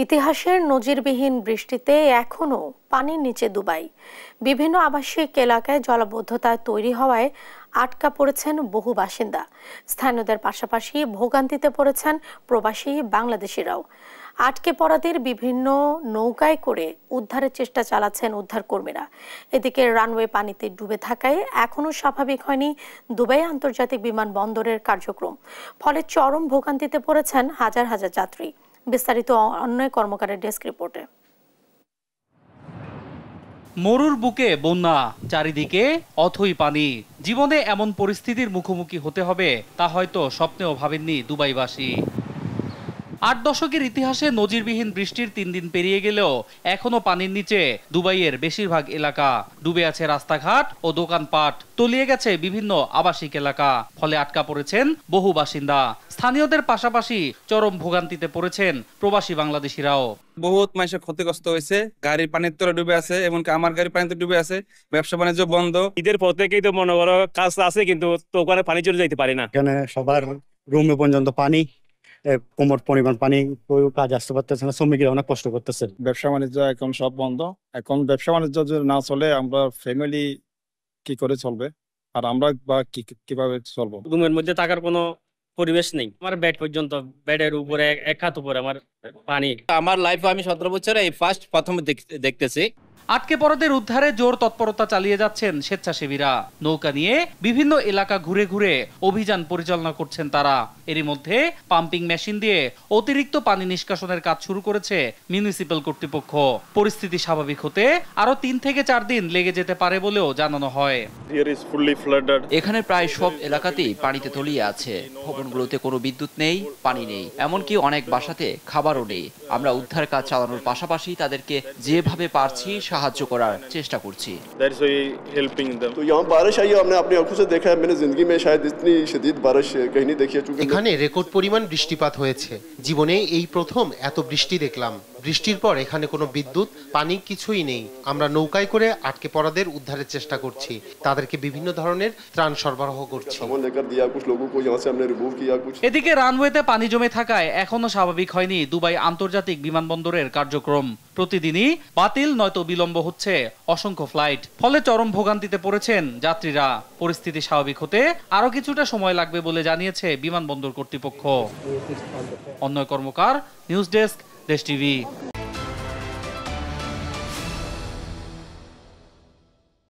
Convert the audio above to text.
ইতিহাসের নজিরবিহীন বৃষ্টিতে এখনো পানির নিচে দুবাই। বিভিন্ন আবাসিক এলাকায় জলাবদ্ধতা তৈরি হওয়ায় আটকা পড়েছেন বহু বাসিন্দা। স্থানীয়দের পাশাপাশি ভোগান্তিতে পড়েছেন প্রবাসী বাংলাদেশিরাও। আটকে পড়াদের বিভিন্ন নৌকায় করে উদ্ধারের চেষ্টা চালাচ্ছেন উদ্ধারকর্মীরা। এদিকে রানওয়ে পানিতে ডুবে থাকায় এখনো স্বাভাবিক হয়নি দুবাই আন্তর্জাতিক বিমানবন্দরের কার্যক্রম। ফলে চরম ভোগান্তিতে পড়েছেন হাজার হাজার যাত্রী। বিস্তারিত অন্যয় কর্মকারের ডেস্ক রিপোর্টে। মরুর বুকে বন্যা, চারিদিকে অথই পানি। জীবনে এমন পরিস্থিতির মুখোমুখি হতে হবে তা হয়তো স্বপ্নেও ভাবেননি দুবাইবাসী। ৮ দশকের ইতিহাসে নজিরবিহীন বৃষ্টির ৩ দিন পেরিয়ে গেলেও এখনো পানির নিচে দুবাইয়ের বেশিরভাগ এলাকা। ডুবে আছে রাস্তাঘাট ও দোকানপাট, তলিয়ে গেছে বিভিন্ন আবাসিক এলাকা। ফলে আটকা পড়েছেন বহু বাসিন্দা। স্থানীয়দের পাশাপাশি চরম ভোগান্তিতে পড়েছেন প্রবাসী বাংলাদেশিরাও। বহুত মানুষের ক্ষতিগ্রস্ত হয়েছে, গাড়ির পানির তলে ডুবে আছে, এমনকি আমার গাড়ির পানিতে ডুবে আছে। ব্যবসা বাণিজ্য বন্ধ। ঈদের পর থেকেই তো মনে করো কাজ আছে, কিন্তু তো ওখানে পানি চলে যাইতে পারি না। এখানে সবার রুমে পর্যন্ত পানি, কোমর পরিমাণ পানি, কাজ আসতে পারতেছে না, শ্রমিকরা অনেক কষ্ট করতেছে। ব্যবসা বাণিজ্য এখন সব বন্ধ। এখন ব্যবসা বাণিজ্য যদি না চলে, আমরা ফ্যামিলি কি করে চলবে, আর আমরা বা কিভাবে চলবো? রুমের মধ্যে থাকার কোনো পরিবেশ নেই। আমার বেড পর্যন্ত, বেডের উপরে এক হাত উপরে আমার পানি। আমার লাইফে আমি 17 বছরে এই প্রথম দেখতেছি। আটকে পড়াদের উদ্ধারে জোর তৎপরতা চালিয়ে যাচ্ছেন স্বেচ্ছাসেবীরা। নৌকা নিয়ে বিভিন্ন এলাকা ঘুরে ঘুরে অভিযান পরিচালনা করছেন তারা। এরই মধ্যে পাম্পিং মেশিন দিয়ে অতিরিক্ত পানি নিষ্কাশনের কাজ শুরু করেছে মিউনিসিপ্যাল কর্তৃপক্ষ। পরিস্থিতি স্বাভাবিক হতে আরো ৩ থেকে ৪ দিন লেগে যেতে পারে বলেও জানানো হয়। এখানে প্রায় সব এলাকাতেই পানিতে তলিয়ে আছে। ভবনগুলোতে কোনো বিদ্যুৎ নেই, পানি নেই, এমনকি অনেক বাসাতে খাবারও নেই। আমরা উদ্ধার কাজ চালানোর পাশাপাশি তাদেরকে যেভাবে পারছি সাহায্য করার চেষ্টা করছি। এখানে রেকর্ড পরিমাণ বৃষ্টিপাত হয়েছে। জীবনে এই প্রথম এত বৃষ্টি দেখলাম। বৃষ্টির পর এখানে কোনো বিদ্যুৎ, পানি কিছুই নেই। আমরা নৌকায় করে আটকে পড়াদের উদ্ধারের চেষ্টা করছি, তাদেরকে বিভিন্ন ধরনের ত্রাণ সরবরাহ করছি। এদিকে রানওয়েতে পানি জমে থাকায় এখনো স্বাভাবিক হয়নি দুবাই আন্তর্জাতিক বিমানবন্দরের কার্যক্রম। প্রতিদিনই বাতিল নয়তো বিলম্ব হচ্ছে অসংখ্য ফ্লাইট। ফলে চরম ভোগান্তিতে পড়েছেন যাত্রীরা। পরিস্থিতি স্বাভাবিক হতে আরো কিছুটা সময় লাগবে বলে জানিয়েছে বিমানবন্দর কর্তৃপক্ষ। অন্যয় কর্মকার, নিউজ ডেস্ক, দেশ টিভি।